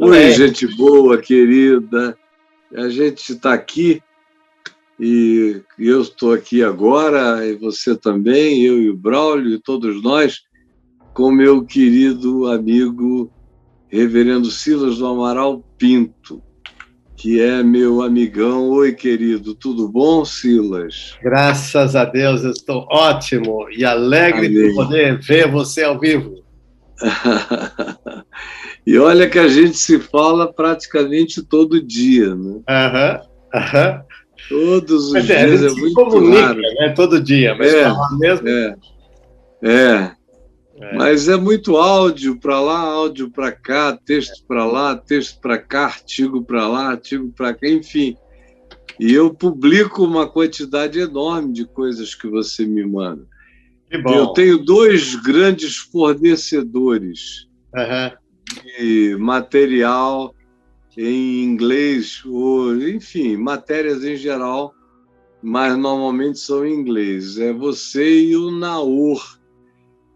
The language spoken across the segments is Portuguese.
Oi, gente boa, querida. A gente está aqui e eu estou aqui agora, e você também, eu e o Braulio, e todos nós, com meu querido amigo Reverendo Silas do Amaral Pinto, que é meu amigão. Oi, querido, tudo bom, Silas? Graças a Deus, eu estou ótimo e alegre de poder ver você ao vivo. E olha que a gente se fala praticamente todo dia, né? Todos os dias, a gente é se muito comunica, raro. né, todo dia, mas falar mesmo... Mas é muito áudio para lá, áudio para cá, texto para lá, texto para cá, artigo para lá, artigo para cá, enfim. E eu publico uma quantidade enorme de coisas que você me manda. Que bom. Eu tenho 2 grandes fornecedores de material em inglês, ou, enfim, matérias em geral, mas normalmente são em inglês. É você e o Naor,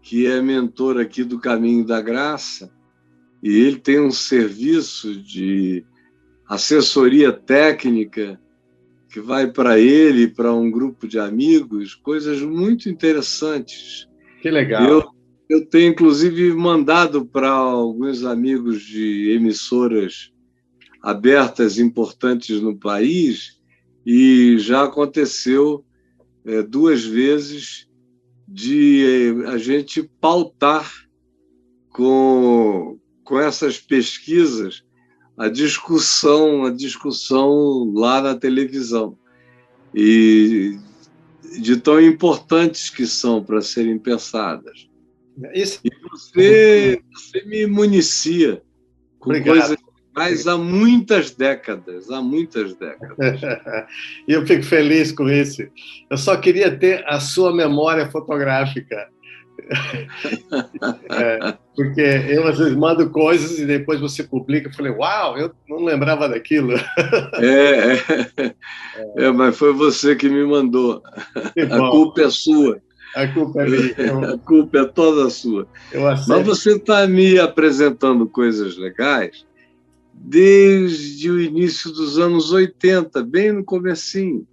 que é mentor aqui do Caminho da Graça, e ele tem um serviço de assessoria técnica que vai para ele e para um grupo de amigos, coisas muito interessantes. Que legal. Eu tenho, inclusive, mandado para alguns amigos de emissoras abertas importantes no país, e já aconteceu 2 vezes de a gente pautar com essas pesquisas a discussão lá na televisão, e de tão importantes que são para serem pensadas. Isso. E você me municia com Obrigado. coisas mas há muitas décadas. E eu fico feliz com isso. Eu só queria ter a sua memória fotográfica. Porque eu, às vezes, mando coisas e depois você publica. Eu falei, uau, eu não lembrava daquilo. Mas foi você que me mandou. A culpa é sua. A culpa é minha. A culpa é toda sua. Mas você está me apresentando coisas legais desde o início dos anos 80, bem no comecinho.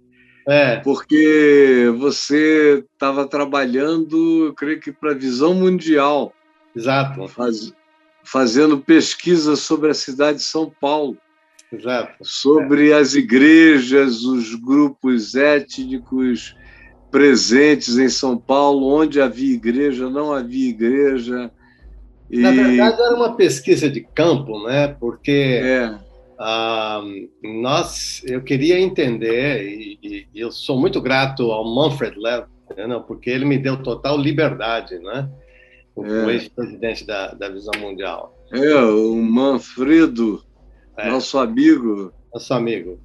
Porque você estava trabalhando, eu creio que para a Visão Mundial. Exato. Fazendo pesquisa sobre a cidade de São Paulo. Exato. Sobre as igrejas, os grupos étnicos presentes em São Paulo, onde havia igreja, não havia igreja. Na verdade, era uma pesquisa de campo, né? Porque eu queria entender, e eu sou muito grato ao Manfred Lev, porque ele me deu total liberdade, né? O ex-presidente da Visão Mundial. O Manfredo, nosso amigo. Nosso amigo,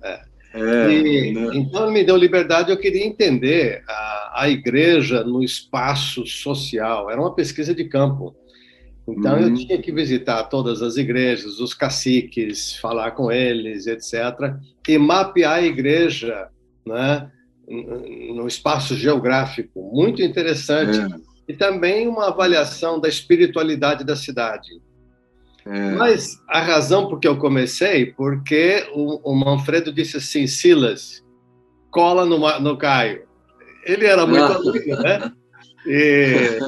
Então, ele me deu liberdade, eu queria entender a igreja no espaço social. Era uma pesquisa de campo. Então, eu tinha que visitar todas as igrejas, os caciques, falar com eles, etc., e mapear a igreja, né, no espaço geográfico. Muito interessante. E também uma avaliação da espiritualidade da cidade. Mas a razão por que eu comecei, porque o Manfredo disse assim, Silas, cola no Caio. Ele era muito amigo, né? E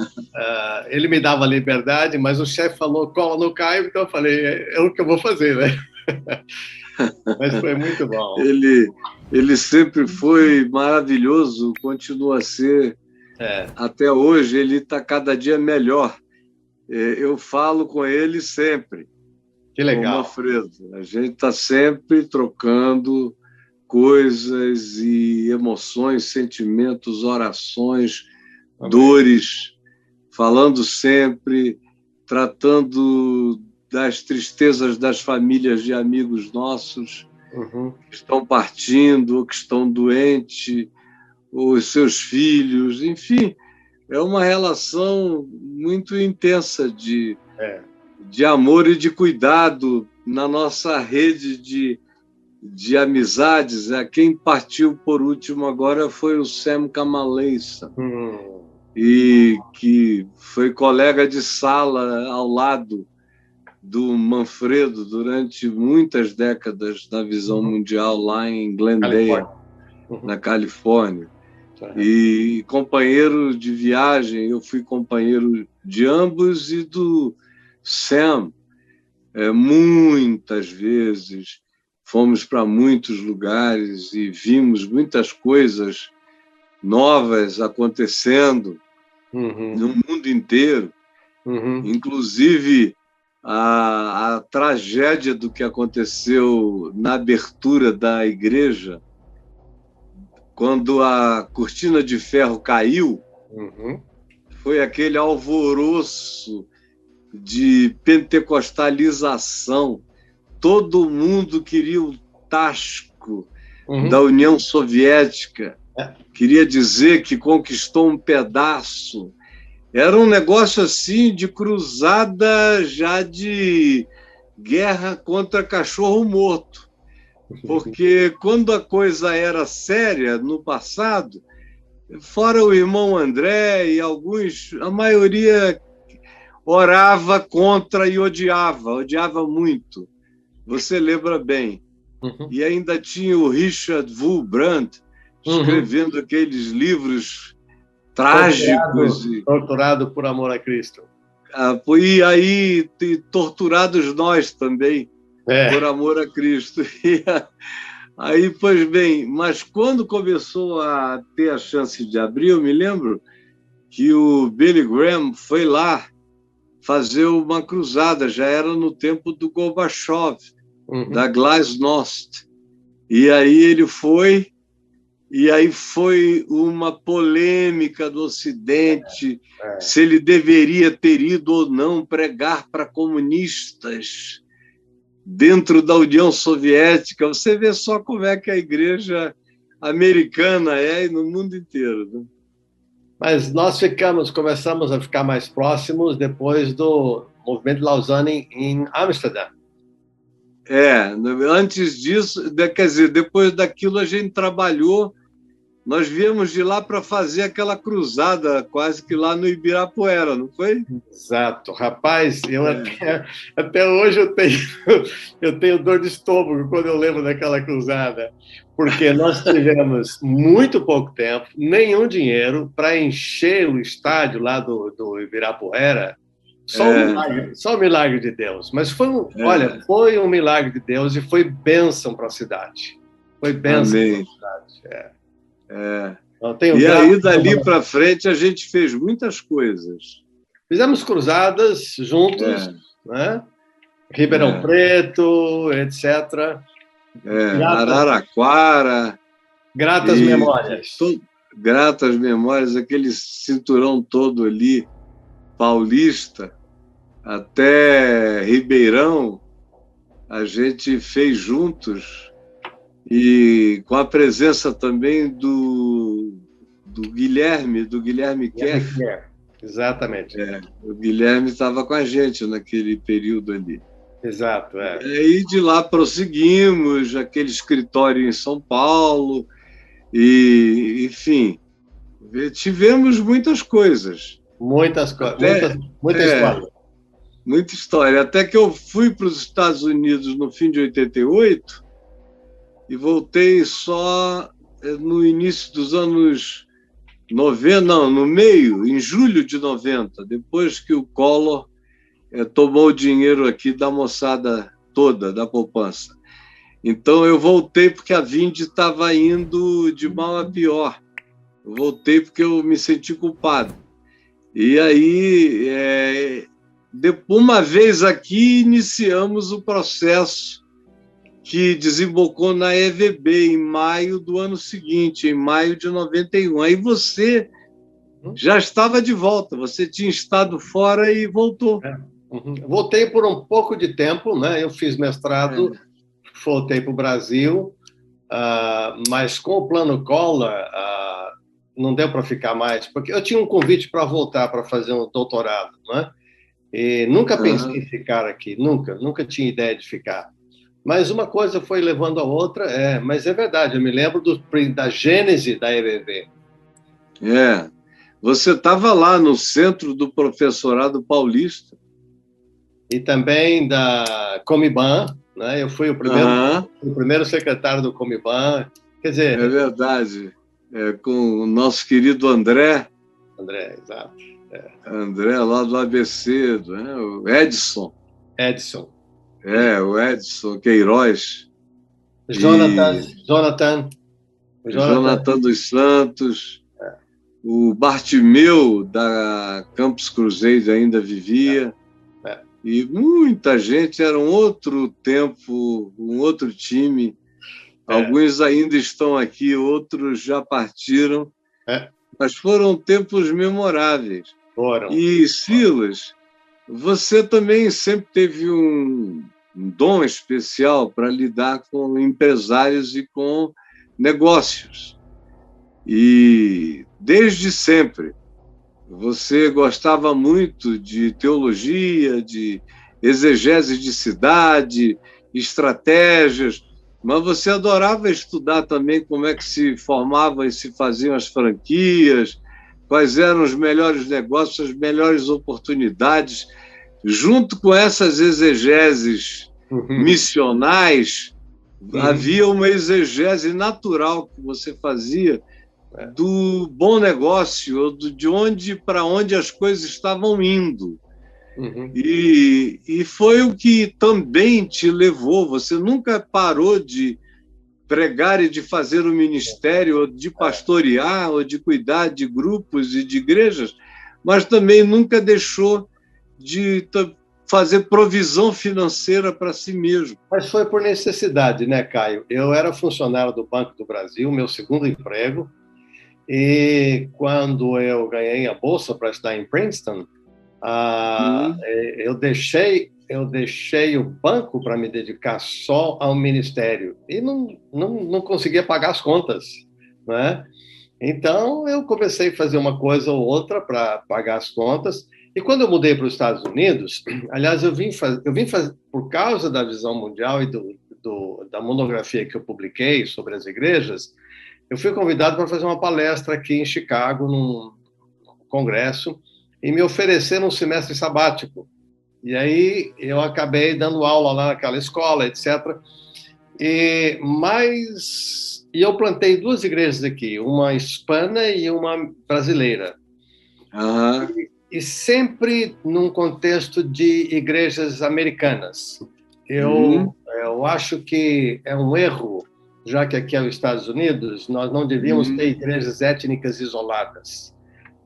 ele me dava liberdade, mas o chefe falou, cola no Caio, então eu falei, é o que eu vou fazer, né? Mas foi muito bom. Ele sempre foi maravilhoso, continua a ser. Até hoje, ele está cada dia melhor. Eu falo com ele sempre. Que legal. Com o Manfredo. A gente está sempre trocando coisas e emoções, sentimentos, orações, dores, falando sempre, tratando das tristezas das famílias de amigos nossos que estão partindo ou que estão doentes, os seus filhos, enfim, é uma relação muito intensa de amor e de cuidado na nossa rede de amizades. Quem partiu por último agora foi o Sam Kamaleissa, e que foi colega de sala ao lado do Manfredo durante muitas décadas na visão mundial lá em Glendale, na Califórnia. E companheiro de viagem, eu fui companheiro de ambos e do Sam. Muitas vezes fomos para muitos lugares e vimos muitas coisas novas acontecendo no mundo inteiro, inclusive a tragédia do que aconteceu na abertura da igreja, quando a cortina de ferro caiu. Foi aquele alvoroço de pentecostalização. Todo mundo queria o tasco da União Soviética, queria dizer que conquistou um pedaço. Era um negócio assim de cruzada já de guerra contra cachorro morto. Porque quando a coisa era séria no passado, fora o irmão André e alguns, a maioria orava contra e odiava muito. Você lembra bem. E ainda tinha o Richard Wurmbrand escrevendo aqueles livros trágicos. Torturado por amor a Cristo. E aí, torturados nós também, por amor a Cristo. E aí, pois bem, mas quando começou a ter a chance de abrir, eu me lembro que o Billy Graham foi lá fazer uma cruzada, já era no tempo do Gorbachev, da Glasnost. E aí ele foi, e aí foi uma polêmica do Ocidente, se ele deveria ter ido ou não pregar para comunistas dentro da União Soviética. Você vê só como é que a igreja americana é no mundo inteiro, né? Mas nós começamos a ficar mais próximos depois do movimento de Lausanne em Amsterdã. Antes disso, quer dizer, depois daquilo a gente trabalhou, nós viemos de lá para fazer aquela cruzada quase que lá no Ibirapuera, não foi? Exato. Rapaz, eu até hoje eu tenho dor de estômago quando eu lembro daquela cruzada, porque nós tivemos muito pouco tempo, nenhum dinheiro para encher o estádio lá do Ibirapuera. Só um milagre de Deus. Mas olha, foi um milagre de Deus e foi bênção para a cidade. Foi bênção para a cidade. E aí, dali para frente, a gente fez muitas coisas. Fizemos cruzadas juntos, né? Ribeirão Preto, etc. Araraquara. Gratas memórias. Gratas memórias, aquele cinturão todo ali, paulista, até Ribeirão, a gente fez juntos. E com a presença também do Guilherme Kerr. Exatamente. O Guilherme estava com a gente naquele período ali. Exato. E de lá prosseguimos, aquele escritório em São Paulo, e, enfim, tivemos muitas coisas. Muita história. Muita história. Até que eu fui para os Estados Unidos no fim de 88, e voltei só no início dos anos 90, não, no meio, em julho de 90, depois que o Collor tomou o dinheiro aqui da moçada toda, da poupança. Então, eu voltei porque a Vind estava indo de mal a pior. Eu voltei porque eu me senti culpado. E aí, uma vez aqui, iniciamos o processo que desembocou na EVB em maio do ano seguinte, em maio de 91. Aí você já estava de volta, você tinha estado fora e voltou. Voltei por um pouco de tempo, né? Eu fiz mestrado, voltei para o Brasil, mas com o plano Collor não deu para ficar mais, porque eu tinha um convite para voltar para fazer um doutorado, né? E nunca pensei em ficar aqui, nunca tinha ideia de ficar. Mas uma coisa foi levando a outra, mas é verdade, eu me lembro da gênese da EVB. Você estava lá no centro do professorado paulista. e também da Comiban, né? Eu fui o primeiro secretário do Comiban. Quer dizer... É verdade. Com o nosso querido André. André, exato. André, lá do ABC, né? O Edson. O Edson Queiroz. Jonathan dos Santos. O Bartimeu, da Campus Cruzeiro, ainda vivia. E muita gente, era um outro tempo, um outro time. Alguns ainda estão aqui, outros já partiram. Mas foram tempos memoráveis. E, Silas, você também sempre teve um dom especial para lidar com empresários e com negócios. E, desde sempre, você gostava muito de teologia, de exegese de cidade, estratégias, mas você adorava estudar também como é que se formavam e se faziam as franquias, quais eram os melhores negócios, as melhores oportunidades. Junto com essas exegeses missionais, havia uma exegese natural que você fazia do bom negócio, de onde para onde as coisas estavam indo. E foi o que também te levou. Você nunca parou de pregar e de fazer o ministério, ou de pastorear, ou de cuidar de grupos e de igrejas, mas também nunca deixou de fazer provisão financeira para si mesmo. Mas foi por necessidade, né, Caio? Eu era funcionário do Banco do Brasil, meu segundo emprego, e quando eu ganhei a bolsa para estudar em Princeton, eu deixei o banco para me dedicar só ao ministério e não conseguia pagar as contas, né? Então eu comecei a fazer uma coisa ou outra para pagar as contas. E quando eu mudei para os Estados Unidos, aliás, eu vim fazer por causa da visão mundial e da monografia que eu publiquei sobre as igrejas, eu fui convidado para fazer uma palestra aqui em Chicago, num congresso, e me ofereceram um semestre sabático. E aí eu acabei dando aula lá naquela escola, etc. E eu plantei 2 igrejas aqui, uma hispana e uma brasileira. E sempre num contexto de igrejas americanas. Eu acho que é um erro, já que aqui é os Estados Unidos, nós não devíamos ter igrejas étnicas isoladas.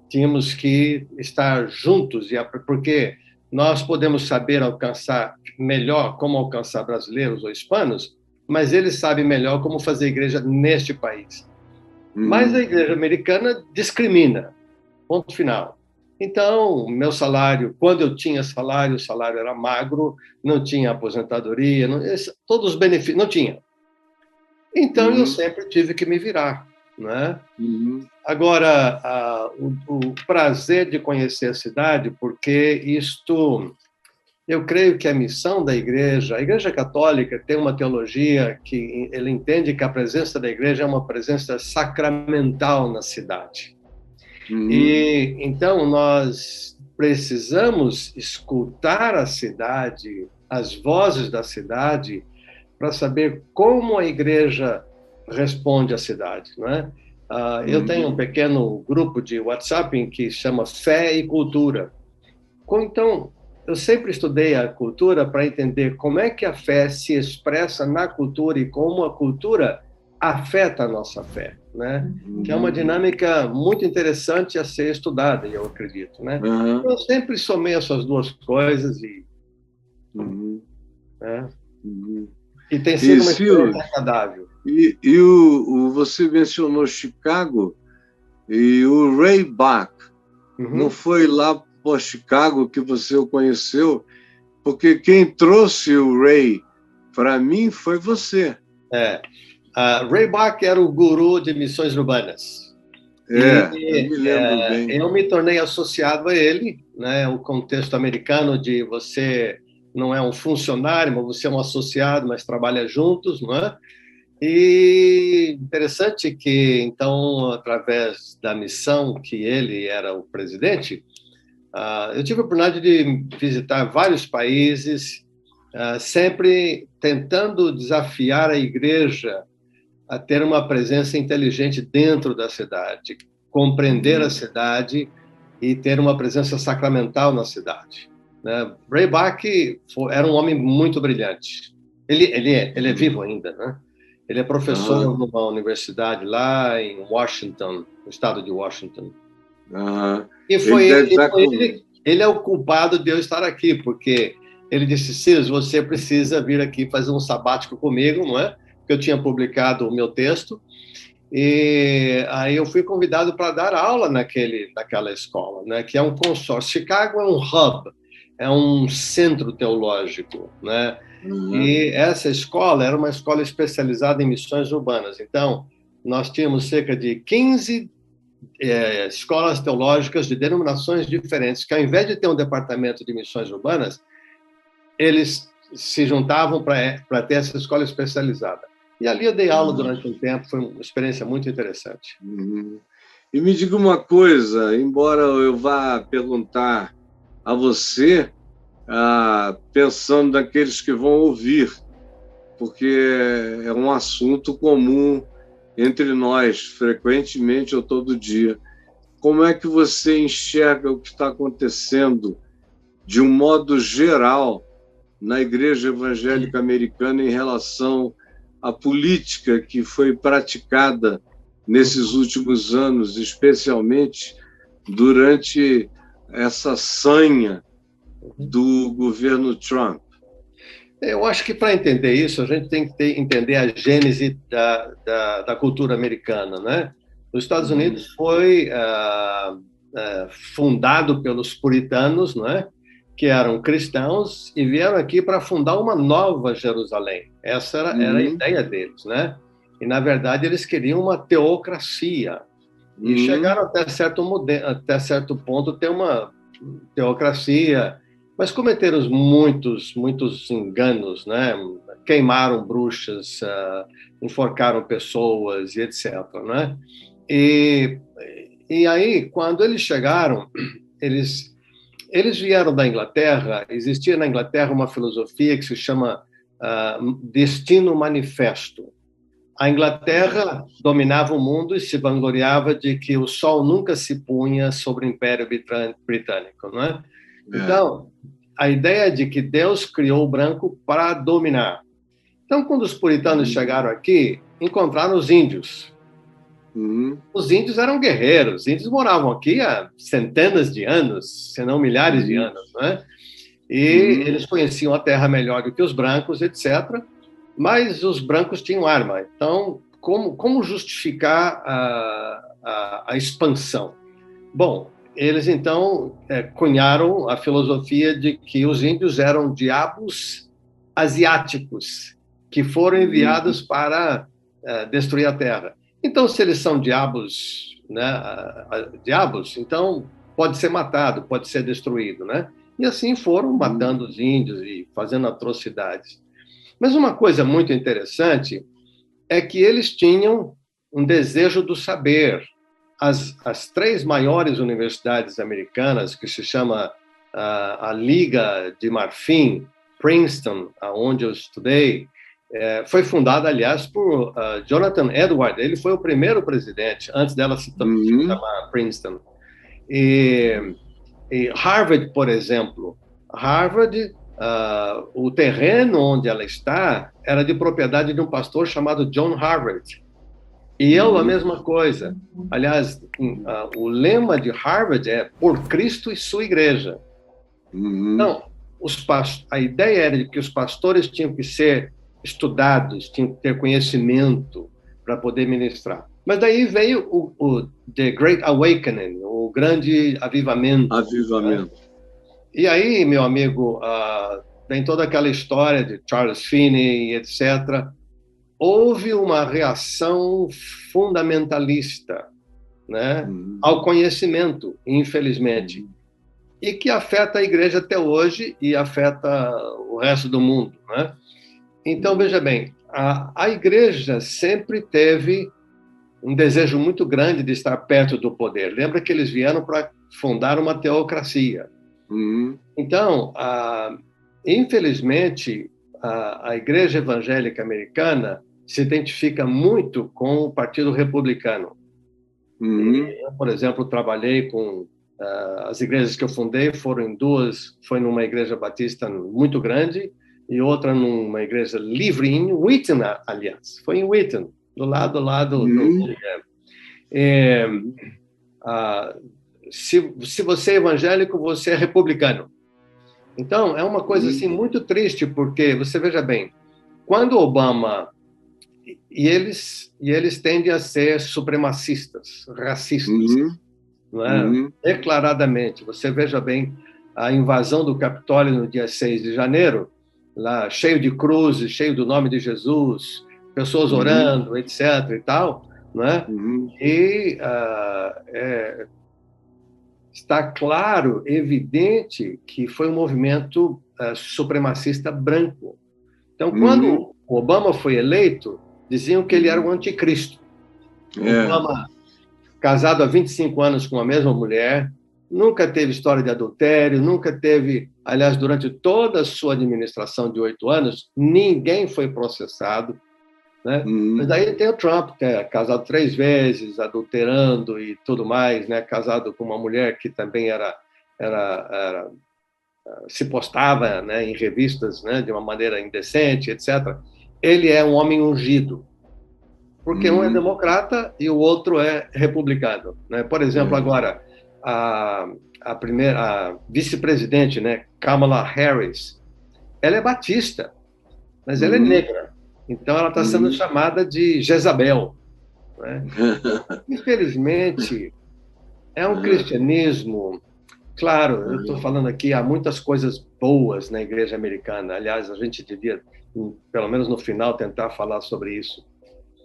Tínhamos que estar juntos, porque nós podemos saber alcançar melhor como alcançar brasileiros ou hispanos, mas eles sabem melhor como fazer igreja neste país. Mas a igreja americana discrimina, ponto final. Então, meu salário, quando eu tinha salário, o salário era magro, não tinha aposentadoria, todos os benefícios, não tinha. Então, eu sempre tive que me virar, né? Agora, o prazer de conhecer a cidade, porque eu creio que a missão da igreja, a Igreja Católica tem uma teologia que ele entende que a presença da igreja é uma presença sacramental na cidade. E então nós precisamos escutar a cidade, as vozes da cidade, para saber como a igreja responde à cidade, não é? Eu tenho um pequeno grupo de WhatsApp que chama Fé e Cultura. Então, eu sempre estudei a cultura para entender como é que a fé se expressa na cultura e como a cultura afeta a nossa fé, né? Que é uma dinâmica muito interessante a ser estudada, eu acredito, né? Eu sempre somei essas 2 coisas né? E tem sido uma experiência agradável. E você mencionou Chicago e o Ray Bach. Não foi lá por Chicago que você o conheceu? Porque quem trouxe o Ray para mim foi você. Ray Bach era o guru de missões urbanas. Eu me lembro bem. Eu me tornei associado a ele, né? O contexto americano de você não é um funcionário, mas você é um associado, mas trabalha juntos, não é? E interessante que, então, através da missão que ele era o presidente, Eu tive a oportunidade de visitar vários países, sempre tentando desafiar a igreja a ter uma presença inteligente dentro da cidade, compreender a cidade e ter uma presença sacramental na cidade. Né? Ray Bach era um homem muito brilhante. Ele é vivo ainda, né? Ele é professor numa universidade lá em Washington, no estado de Washington. E ele é o culpado de eu estar aqui, porque ele disse: Cis, você precisa vir aqui fazer um sabático comigo, não é? Porque eu tinha publicado o meu texto, e aí eu fui convidado para dar aula naquela escola, né? Que é um consórcio. Chicago é um hub, é um centro teológico, né? E essa escola era uma escola especializada em missões urbanas. Então, nós tínhamos cerca de 15 escolas teológicas de denominações diferentes, que ao invés de ter um departamento de missões urbanas, eles se juntavam para ter essa escola especializada. E ali eu dei aula durante um tempo, foi uma experiência muito interessante. E me diga uma coisa, embora eu vá perguntar a você, pensando naqueles que vão ouvir, porque é um assunto comum entre nós, frequentemente ou todo dia. Como é que você enxerga o que está acontecendo, de um modo geral, na Igreja Evangélica Americana em relação à política que foi praticada nesses últimos anos, especialmente durante essa sanha do governo Trump? Eu acho que para entender isso, a gente tem que entender a gênese da cultura americana, né? Os Estados Unidos foi fundado pelos puritanos, não é? Que eram cristãos e vieram aqui para fundar uma nova Jerusalém. Essa era a ideia deles, né? E, na verdade, eles queriam uma teocracia. E chegaram até certo ponto ter uma teocracia, mas cometeram muitos enganos, né? Queimaram bruxas, enforcaram pessoas e etc. Né? E aí, quando eles chegaram, eles vieram da Inglaterra. Existia na Inglaterra uma filosofia que se chama Destino Manifesto. A Inglaterra dominava o mundo e se vangloriava de que o sol nunca se punha sobre o Império Britânico, não é? Então, a ideia de que Deus criou o branco para dominar. Então, quando os puritanos chegaram aqui, encontraram os índios. Os índios eram guerreiros, os índios moravam aqui há centenas de anos, se não milhares de anos, né? E eles conheciam a terra melhor do que os brancos, etc. Mas os brancos tinham arma. Então, como justificar a expansão? Bom, eles então cunharam a filosofia de que os índios eram diabos asiáticos que foram enviados para destruir a terra. Então, se eles são diabos, né, então pode ser matado, pode ser destruído, né? E assim foram matando os índios e fazendo atrocidades. Mas uma coisa muito interessante é que eles tinham um desejo do saber. As 3 maiores universidades americanas, que se chama a Liga de Marfim, Princeton, onde eu estudei, foi fundada, aliás, por Jonathan Edwards. Ele foi o primeiro presidente, antes dela se chamar Princeton. E Harvard, por exemplo, o terreno onde ela está era de propriedade de um pastor chamado John Harvard. E eu, a mesma coisa. Aliás, o lema de Harvard é por Cristo e sua igreja. Então, a ideia era de que os pastores tinham que ser estudados, tinham que ter conhecimento para poder ministrar. Mas daí veio o The Great Awakening, o grande avivamento. Né? E aí, meu amigo, vem toda aquela história de Charles Finney, etc. Houve uma reação fundamentalista, né, ao conhecimento, infelizmente, e que afeta a igreja até hoje e afeta o resto do mundo. Né? Então, veja bem, a igreja sempre teve um desejo muito grande de estar perto do poder. Lembra que eles vieram para fundar uma teocracia. Então, infelizmente, a Igreja Evangélica Americana se identifica muito com o Partido Republicano. Eu, por exemplo, trabalhei com as igrejas que eu fundei, foram em duas, foi numa igreja batista muito grande e outra numa igreja livre em Wheaton, aliás. Foi em Wheaton, do lado do... se você é evangélico, você é republicano. Então, é uma coisa assim muito triste, porque você veja bem, quando Obama e eles tendem a ser supremacistas, racistas, não é? Declaradamente. Você veja bem a invasão do Capitólio no dia 6 de janeiro, lá cheio de cruzes, cheio do nome de Jesus, pessoas orando, etc. e tal, não é? E está claro, evidente, que foi um movimento supremacista branco. Então, quando Obama foi eleito, diziam que ele era o anticristo. Obama, casado há 25 anos com a mesma mulher, nunca teve história de adultério, nunca teve... Aliás, durante toda a sua administração de 8 anos, ninguém foi processado, né? Mas daí tem o Trump, que é casado 3 vezes, adulterando e tudo mais, né? Casado com uma mulher que também se postava, né, em revistas, né, de uma maneira indecente, etc. Ele é um homem ungido, porque um é democrata e o outro é republicano, né? Por exemplo, agora, a vice-presidente, né, Kamala Harris, ela é batista, mas ela é negra. Então, ela está sendo chamada de Jezabel, né? Infelizmente, é um cristianismo... Claro, eu estou falando aqui, há muitas coisas boas na igreja americana. Aliás, a gente devia, pelo menos no final, tentar falar sobre isso.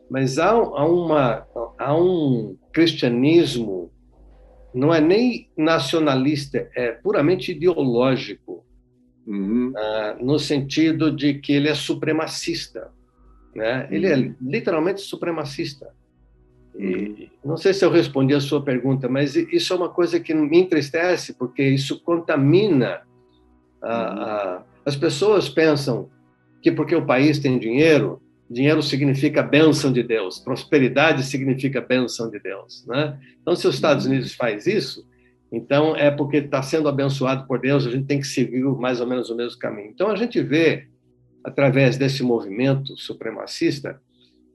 Mas há um cristianismo, não é nem nacionalista, é puramente ideológico, no sentido de que ele é supremacista, né? Ele é literalmente supremacista. E não sei se eu respondi a sua pergunta, mas isso é uma coisa que me entristece, porque isso contamina. As pessoas pensam que porque o país tem dinheiro, dinheiro significa bênção de Deus, prosperidade significa bênção de Deus, né? Então, se os Estados Unidos faz isso, então é porque está sendo abençoado por Deus, a gente tem que seguir mais ou menos o mesmo caminho. Então, a gente vê, através desse movimento supremacista,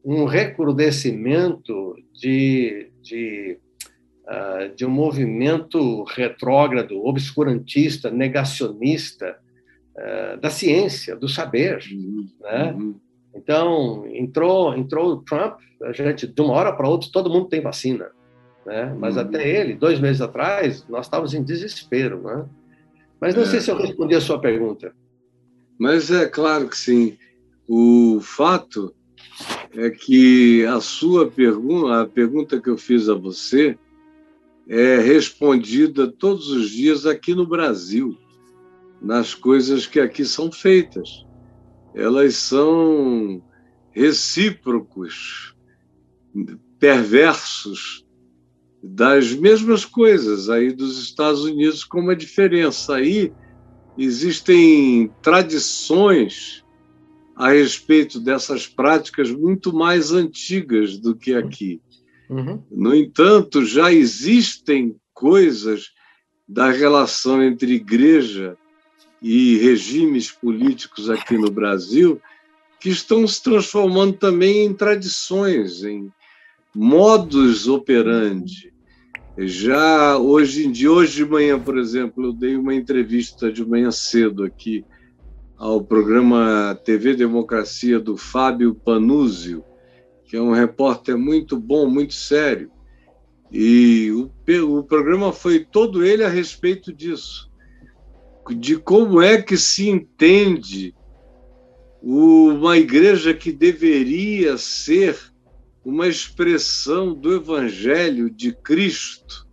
um recrudescimento de um movimento retrógrado, obscurantista, negacionista da ciência, do saber, né? Então, entrou o Trump, a gente, de uma hora para outra, todo mundo tem vacina, né? Mas até ele, 2 meses atrás, nós estávamos em desespero, né? Mas não sei se eu respondi a sua pergunta. Mas é claro que sim. O fato é que a pergunta que eu fiz a você é respondida todos os dias aqui no Brasil, nas coisas que aqui são feitas. Elas são recíprocos, perversos das mesmas coisas aí dos Estados Unidos, com uma diferença. Aí existem tradições a respeito dessas práticas muito mais antigas do que aqui. No entanto, já existem coisas da relação entre igreja e regimes políticos aqui no Brasil que estão se transformando também em tradições, em modus operandi. Já hoje em dia, hoje de manhã, por exemplo, eu dei uma entrevista de manhã cedo aqui ao programa TV Democracia do Fábio Panuzio, que é um repórter muito bom, muito sério. E o programa foi todo ele a respeito disso, de como é que se entende uma igreja que deveria ser uma expressão do Evangelho de Cristo.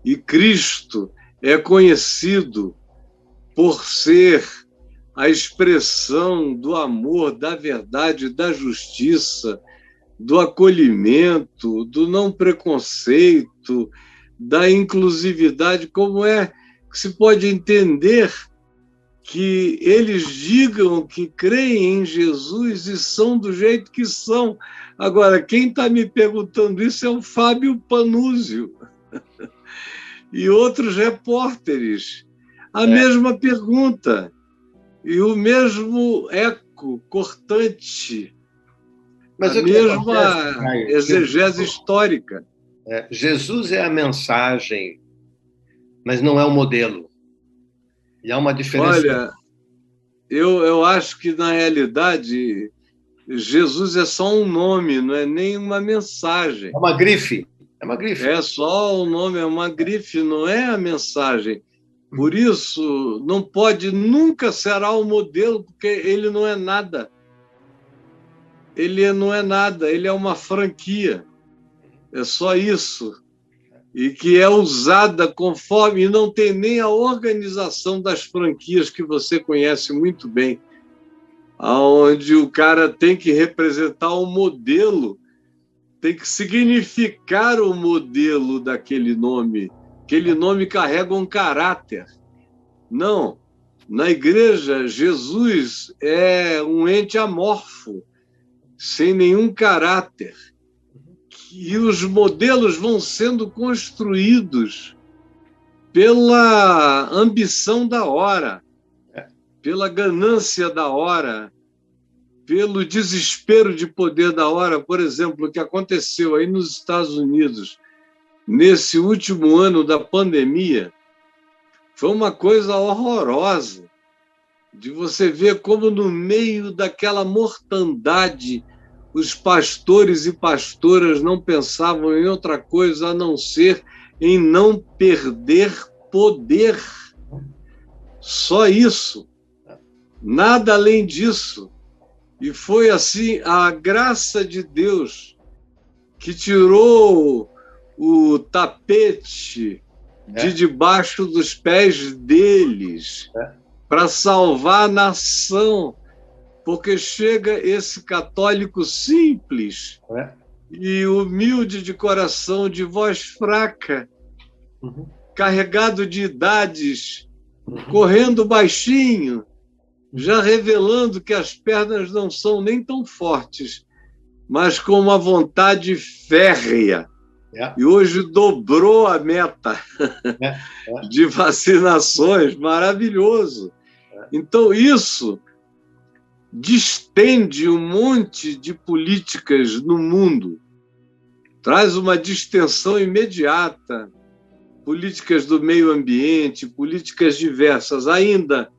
E Cristo é conhecido por ser a expressão do amor, da verdade, da justiça, do acolhimento, do não preconceito, da inclusividade, como é que se pode entender que eles digam que creem em Jesus e são do jeito que são. Agora, quem está me perguntando isso é o Fábio Panúzio e outros repórteres. A mesma pergunta e o mesmo eco cortante, mas a mesma exegese histórica. Jesus é a mensagem, mas não é o modelo. E há uma diferença. Olha, eu acho que, na realidade, Jesus é só um nome, não é nem uma mensagem. É uma grife. É uma grife. É só o nome, é uma grife, não é a mensagem. Por isso, não pode, nunca será o modelo, porque ele não é nada. Ele não é nada, ele é uma franquia. É só isso. E que é usada conforme, e não tem nem a organização das franquias que você conhece muito bem, onde o cara tem que representar um modelo, tem que significar o modelo daquele nome. Aquele nome carrega um caráter. Não, na igreja, Jesus é um ente amorfo, sem nenhum caráter. E os modelos vão sendo construídos pela ambição da hora, pela ganância da hora, pelo desespero de poder da hora. Por exemplo, o que aconteceu aí nos Estados Unidos, nesse último ano da pandemia, foi uma coisa horrorosa, de você ver como, no meio daquela mortandade, os pastores e pastoras não pensavam em outra coisa a não ser em não perder poder. Só isso. Nada além disso. E foi assim a graça de Deus que tirou o tapete de debaixo dos pés deles para salvar a nação. Porque chega esse católico simples e humilde de coração, de voz fraca, carregado de idades, correndo baixinho, já revelando que as pernas não são nem tão fortes, mas com uma vontade férrea. E hoje dobrou a meta de vacinações, maravilhoso. Então, isso distende um monte de políticas no mundo, traz uma distensão imediata, políticas do meio ambiente, políticas diversas, ainda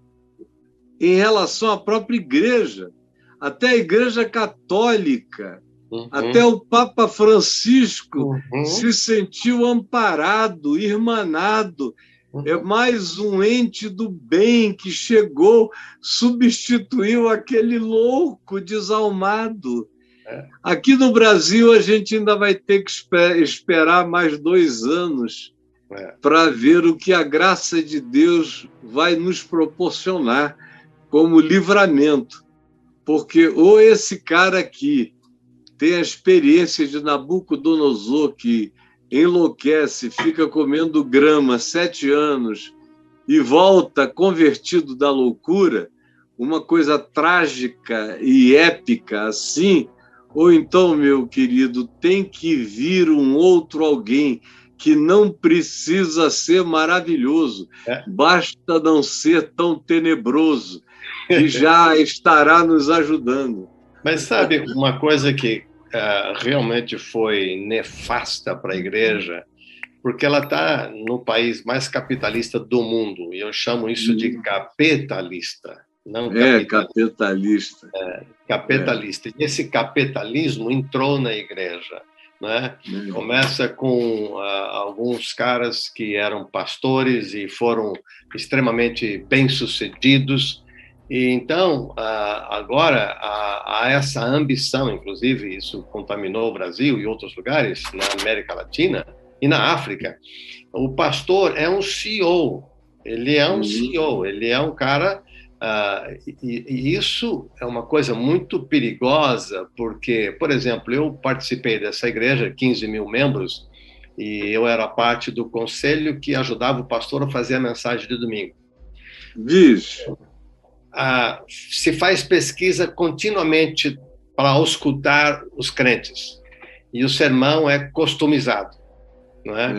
em relação à própria igreja, até a Igreja Católica, até o Papa Francisco se sentiu amparado, irmanado. É mais um ente do bem que chegou, substituiu aquele louco desalmado. Aqui no Brasil, a gente ainda vai ter que esperar mais 2 anos para ver o que a graça de Deus vai nos proporcionar como livramento. Porque ou esse cara aqui tem a experiência de Nabucodonosor, que enlouquece, fica comendo grama 7 anos e volta convertido da loucura, uma coisa trágica e épica assim, ou então, meu querido, tem que vir um outro alguém que não precisa ser maravilhoso, basta não ser tão tenebroso, que já estará nos ajudando. Mas sabe uma coisa que realmente foi nefasta para a igreja, porque ela está no país mais capitalista do mundo, e eu chamo isso de capitalista. Não capitalista. Capitalista. E esse capitalismo entrou na igreja. Né? Começa com alguns caras que eram pastores e foram extremamente bem-sucedidos. E então, agora, há essa ambição, inclusive, isso contaminou o Brasil e outros lugares, na América Latina e na África. O pastor é um CEO, ele é um CEO, ele é um cara... e isso é uma coisa muito perigosa, porque, por exemplo, eu participei dessa igreja, 15 mil membros, e eu era parte do conselho que ajudava o pastor a fazer a mensagem de domingo. Diz. Se faz pesquisa continuamente para auscultar os crentes, e o sermão é customizado, não é?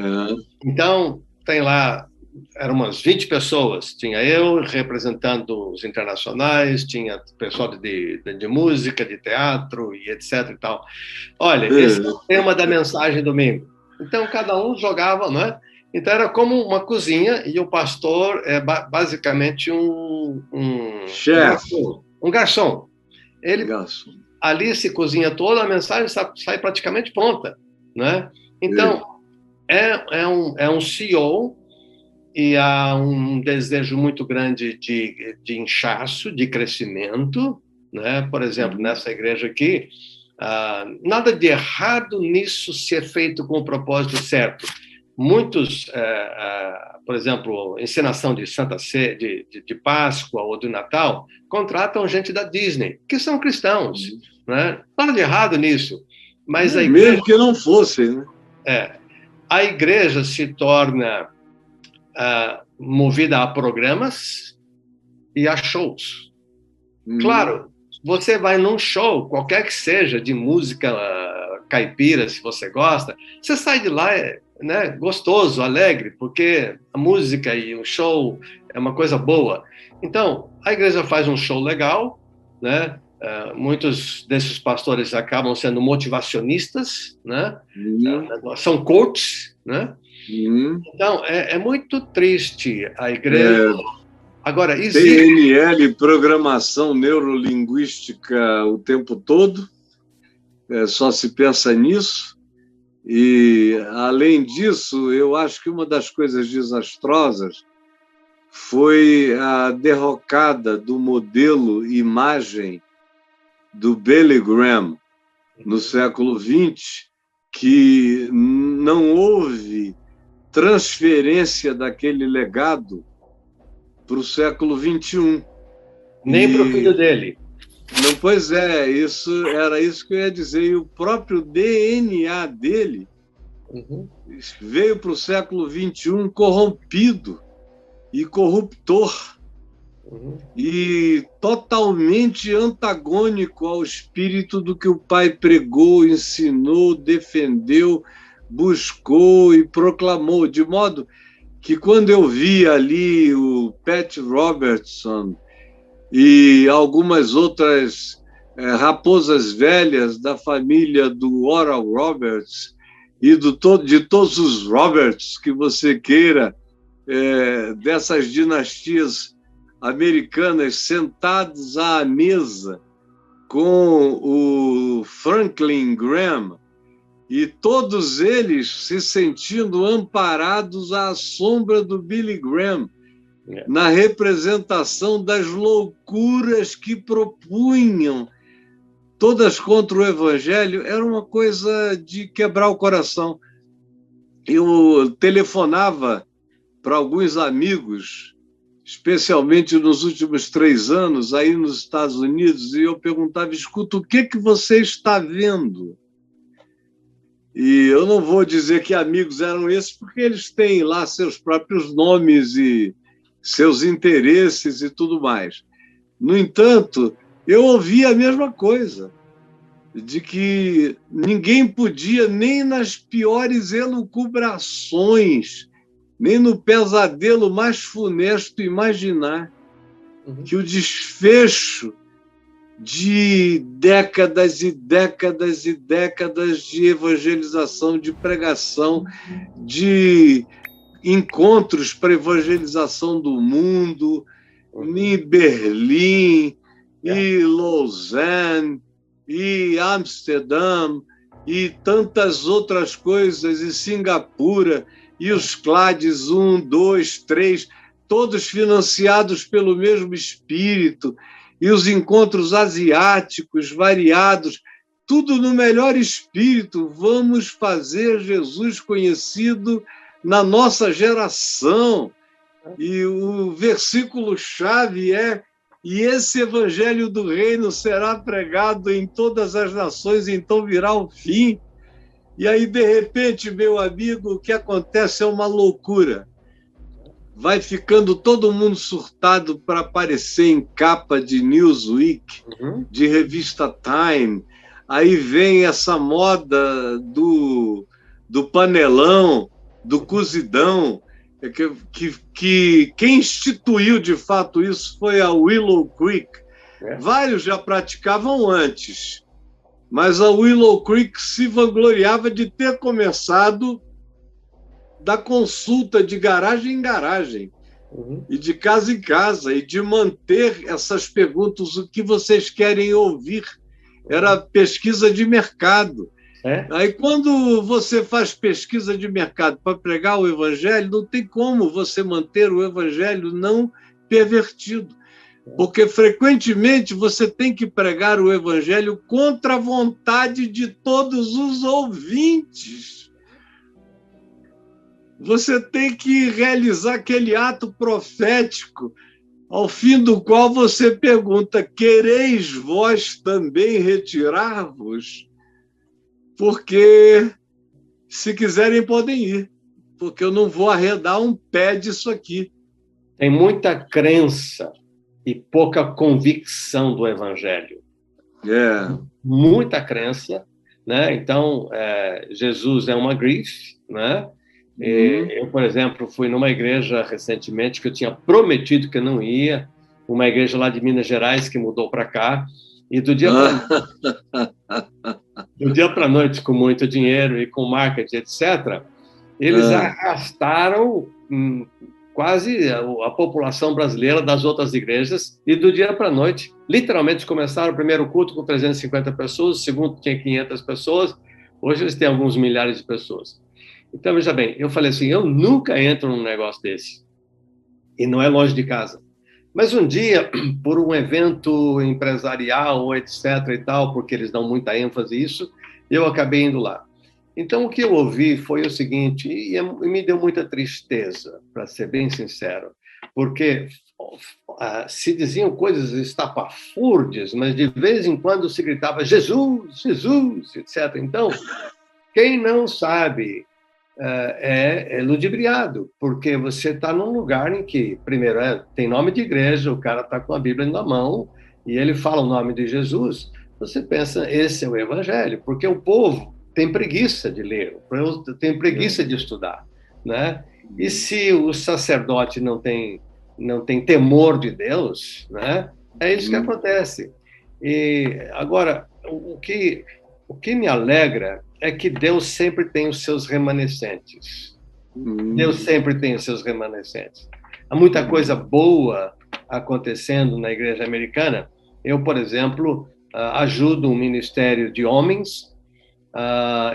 Então, tem lá, eram umas 20 pessoas, tinha eu representando os internacionais, tinha pessoal de música, de teatro e etc e tal. Olha, esse é o tema da mensagem domingo. Então, cada um jogava, não é? Então, era como uma cozinha, e o pastor é basicamente um chefe. Um garçom. Ele, ali se cozinha toda, a mensagem sai praticamente pronta, né? Então, é um CEO, e há um desejo muito grande de inchaço, de crescimento, né? Por exemplo, nessa igreja aqui, nada de errado nisso se é feito com o propósito certo. Muitos, por exemplo, encenação de Santa Ceia, de Páscoa ou de Natal, contratam gente da Disney, que são cristãos, né? Nada de errado nisso. Mas a igreja, mesmo que não fosse, né? A igreja se torna movida a programas e a shows. Claro, você vai num show, qualquer que seja, de música caipira, se você gosta, você sai de lá, né, gostoso, alegre, porque a música e o show é uma coisa boa. Então, a igreja faz um show legal, né? Muitos desses pastores acabam sendo motivacionistas, né? São coaches, né? Então, é muito triste a igreja. Agora, existe... PNL, programação neurolinguística o tempo todo, só se pensa nisso. E, além disso, eu acho que uma das coisas desastrosas foi a derrocada do modelo imagem do Billy Graham no século XX, que não houve transferência daquele legado para o século XXI. Nem para o filho dele. Não, pois é, era isso que eu ia dizer. E o próprio DNA dele veio para o século XXI corrompido e corruptor, e totalmente antagônico ao espírito do que o pai pregou, ensinou, defendeu, buscou e proclamou, de modo que quando eu vi ali o Pat Robertson e algumas outras raposas velhas da família do Oral Roberts e de todos os Roberts que você queira, dessas dinastias americanas, sentados à mesa com o Franklin Graham, e todos eles se sentindo amparados à sombra do Billy Graham, na representação das loucuras que propunham, todas contra o Evangelho, era uma coisa de quebrar o coração. Eu telefonava para alguns amigos, especialmente nos últimos 3 anos, aí nos Estados Unidos, e eu perguntava: escuta, o que você está vendo? E eu não vou dizer que amigos eram esses, porque eles têm lá seus próprios nomes e seus interesses e tudo mais. No entanto, eu ouvi a mesma coisa, de que ninguém podia, nem nas piores elucubrações, nem no pesadelo mais funesto, imaginar que o desfecho de décadas e décadas e décadas de evangelização, de pregação, de encontros para evangelização do mundo, em Berlim, e Lausanne, e Amsterdã, e tantas outras coisas, e Singapura, e os CLADs 1, 2, 3, todos financiados pelo mesmo espírito, e os encontros asiáticos variados, tudo no melhor espírito. Vamos fazer Jesus conhecido na nossa geração. E o versículo-chave é: e esse evangelho do reino será pregado em todas as nações, então virá o fim. E aí, de repente, meu amigo, o que acontece é uma loucura. Vai ficando todo mundo surtado para aparecer em capa de Newsweek, de revista Time. Aí vem essa moda do panelão, do cozidão, que quem instituiu de fato isso foi a Willow Creek. Vários já praticavam antes, mas a Willow Creek se vangloriava de ter começado da consulta de garagem em garagem, e de casa em casa, e de manter essas perguntas, o que vocês querem ouvir, era pesquisa de mercado. Aí, quando você faz pesquisa de mercado para pregar o evangelho, não tem como você manter o evangelho não pervertido, porque frequentemente você tem que pregar o evangelho contra a vontade de todos os ouvintes. Você tem que realizar aquele ato profético, ao fim do qual você pergunta: quereis vós também retirar-vos? Porque, se quiserem, podem ir, porque eu não vou arredar um pé disso aqui. Tem muita crença e pouca convicção do evangelho. Muita crença, né? Então, Jesus é uma grife, né? Eu, por exemplo, fui numa igreja recentemente que eu tinha prometido que eu não ia, uma igreja lá de Minas Gerais que mudou para cá, e do dia para a noite, com muito dinheiro e com marketing, etc., eles arrastaram quase a população brasileira das outras igrejas, e do dia para a noite, literalmente, começaram o primeiro culto com 350 pessoas, o segundo tinha 500 pessoas, hoje eles têm alguns milhares de pessoas. Então, veja bem, eu falei assim, eu nunca entro num negócio desse, e não é longe de casa. Mas um dia, por um evento empresarial, etc. e tal, porque eles dão muita ênfase nisso, eu acabei indo lá. Então, o que eu ouvi foi o seguinte, e me deu muita tristeza, para ser bem sincero, porque se diziam coisas estapafúrdias, mas de vez em quando se gritava Jesus, Jesus, etc. Então, quem não sabe é ludibriado, porque você está num lugar em que, primeiro, tem nome de igreja, o cara está com a Bíblia na mão, e ele fala o nome de Jesus, você pensa, esse é o evangelho, porque o povo tem preguiça de ler, tem preguiça de estudar, né? E se o sacerdote não tem temor de Deus, né? É isso que acontece. E agora, o que me alegra é que Deus sempre tem os seus remanescentes. Deus sempre tem os seus remanescentes. Há muita coisa boa acontecendo na igreja americana. Eu, por exemplo, ajudo um ministério de homens,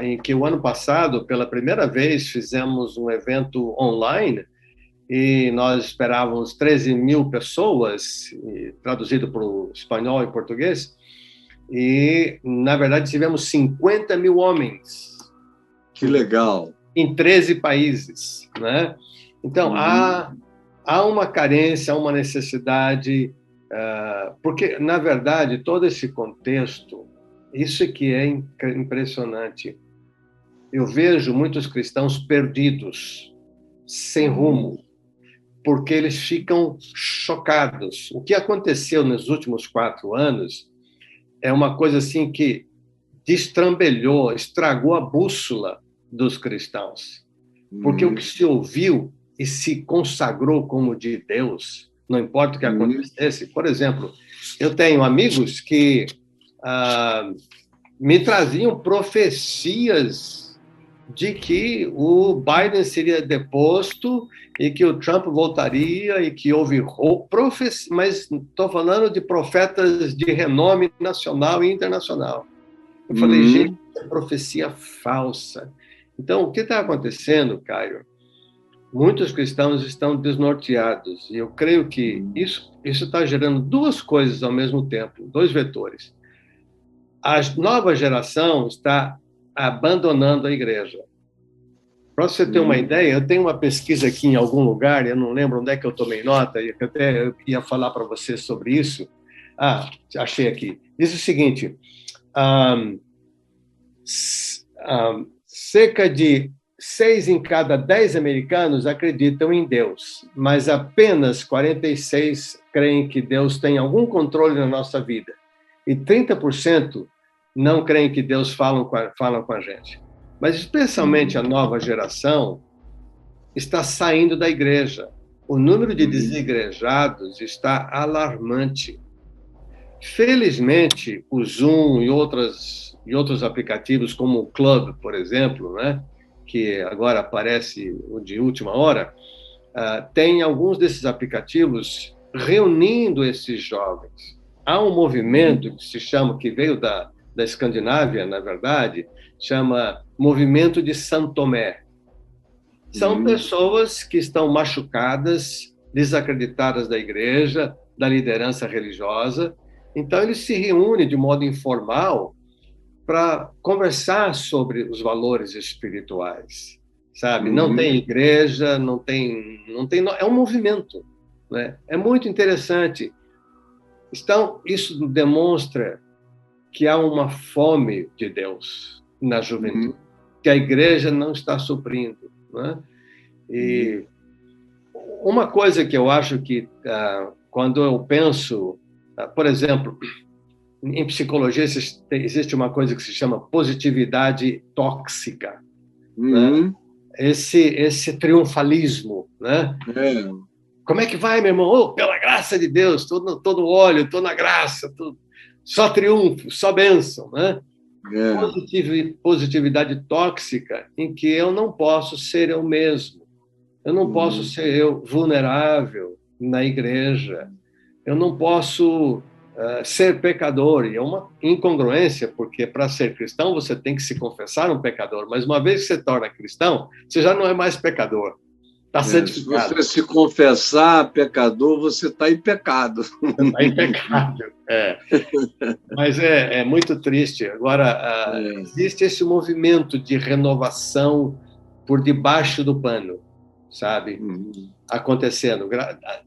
em que o ano passado, pela primeira vez, fizemos um evento online e nós esperávamos 13 mil pessoas, traduzido para o espanhol e português, e, na verdade, tivemos 50 mil homens. Que legal! Em 13 países, né? Então, há uma carência, há uma necessidade, porque, na verdade, todo esse contexto, isso é que é impressionante. Eu vejo muitos cristãos perdidos, sem rumo, porque eles ficam chocados. O que aconteceu nos últimos 4 anos é uma coisa assim que destrambelhou, estragou a bússola dos cristãos. Porque o que se ouviu e se consagrou como de Deus, não importa o que acontecesse. Por exemplo, eu tenho amigos que me traziam profecias de que o Biden seria deposto e que o Trump voltaria e que houve profecia, mas estou falando de profetas de renome nacional e internacional. Eu falei, gente, é profecia falsa. Então, o que está acontecendo, Caio? Muitos cristãos estão desnorteados e eu creio que isso está gerando 2 coisas ao mesmo tempo, 2 vetores. A nova geração está abandonando a igreja. Para você ter uma ideia, eu tenho uma pesquisa aqui em algum lugar, eu não lembro onde é que eu tomei nota, e até eu ia falar para você sobre isso. achei aqui. Diz o seguinte, cerca de 6 em cada 10 americanos acreditam em Deus, mas apenas 46 creem que Deus tem algum controle na nossa vida. E 30% não creem que Deus fala com a gente. Mas, especialmente a nova geração, está saindo da igreja. O número de desigrejados está alarmante. Felizmente, o Zoom e outros aplicativos, como o Club, por exemplo, né, que agora aparece de última hora, tem alguns desses aplicativos reunindo esses jovens. Há um movimento que veio da Escandinávia, na verdade, chama Movimento de São Tomé. São pessoas que estão machucadas, desacreditadas da igreja, da liderança religiosa. Então, eles se reúnem de modo informal para conversar sobre os valores espirituais, sabe? Não tem igreja, não tem, é um movimento, né? É muito interessante. Então, isso demonstra que há uma fome de Deus na juventude, que a igreja não está suprindo, né? E uma coisa que eu acho que, quando eu penso, por exemplo, em psicologia existe uma coisa que se chama positividade tóxica, né? Esse triunfalismo, né? Como é que vai, meu irmão? Oh, pela graça de Deus, todo óleo, estou na graça, só triunfo, só bênção, né? Positividade tóxica, em que eu não posso ser eu mesmo. Eu não posso ser eu vulnerável na igreja. Eu não posso ser pecador. E é uma incongruência, porque para ser cristão você tem que se confessar um pecador. Mas uma vez que você torna cristão, você já não é mais pecador. Está santificado. Se você se confessar pecador, você está em pecado. Está em pecado, Mas é muito triste. Agora, existe esse movimento de renovação por debaixo do pano, sabe? Acontecendo.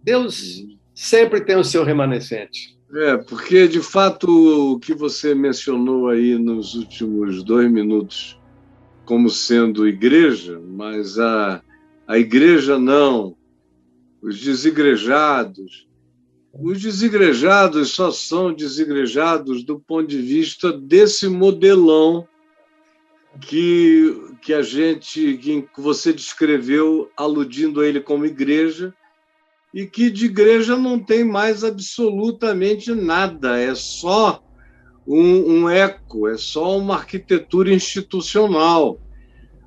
Deus sempre tem o seu remanescente. Porque, de fato, o que você mencionou aí nos últimos 2 minutos como sendo igreja, mas a igreja não, os desigrejados só são desigrejados do ponto de vista desse modelão que você descreveu, aludindo a ele como igreja, e que de igreja não tem mais absolutamente nada, é só um eco, é só uma arquitetura institucional.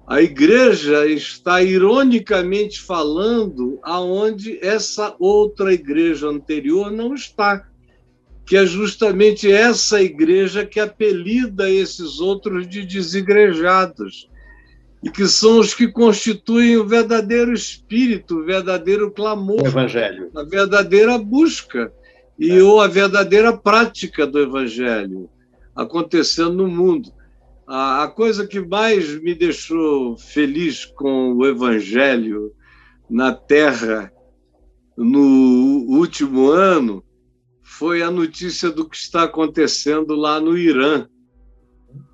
A igreja está, ironicamente falando, aonde essa outra igreja anterior não está, que é justamente essa igreja que apelida esses outros de desigrejados, e que são os que constituem o verdadeiro espírito, o verdadeiro clamor, o evangelho, a verdadeira busca ou a verdadeira prática do evangelho acontecendo no mundo. A coisa que mais me deixou feliz com o evangelho na Terra no último ano foi a notícia do que está acontecendo lá no Irã,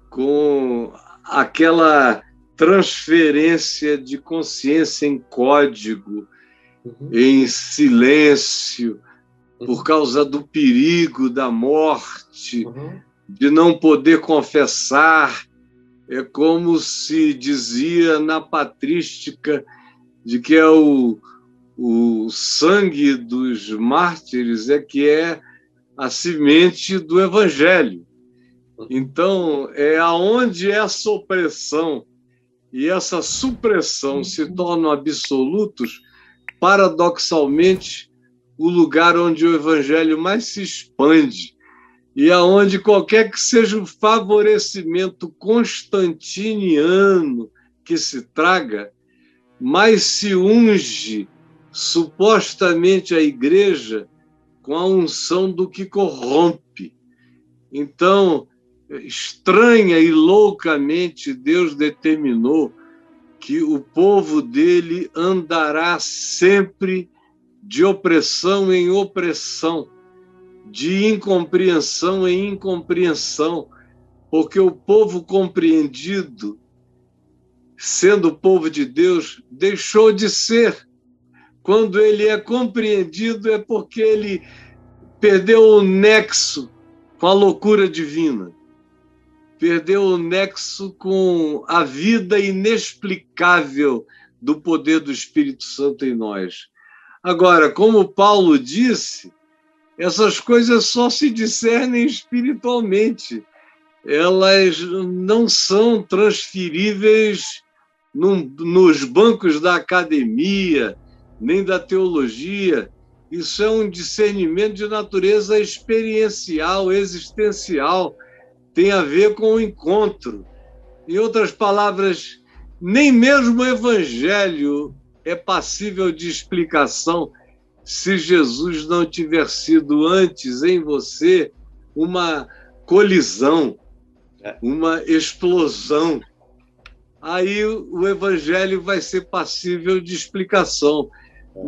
com aquela transferência de consciência em código, em silêncio, por causa do perigo da morte, de não poder confessar. É como se dizia na patrística de que o sangue dos mártires que é a semente do evangelho. Então, é aonde essa opressão e essa supressão se tornam absolutos, paradoxalmente, o lugar onde o evangelho mais se expande e aonde qualquer que seja o favorecimento constantiniano que se traga, mais se unge supostamente a igreja com a unção do que corrompe. Então, estranha e loucamente, Deus determinou que o povo dele andará sempre de opressão em opressão, de incompreensão em incompreensão, porque o povo compreendido sendo povo de Deus, deixou de ser. Quando ele é compreendido, é porque ele perdeu o nexo com a loucura divina, perdeu o nexo com a vida inexplicável do poder do Espírito Santo em nós. Agora, como Paulo disse, essas coisas só se discernem espiritualmente. Elas não são transferíveis nos bancos da academia, nem da teologia. Isso é um discernimento de natureza experiencial, existencial, tem a ver com o encontro. Em outras palavras, nem mesmo o Evangelho é passível de explicação se Jesus não tiver sido antes em você uma colisão, uma explosão. Aí o Evangelho vai ser passível de explicação.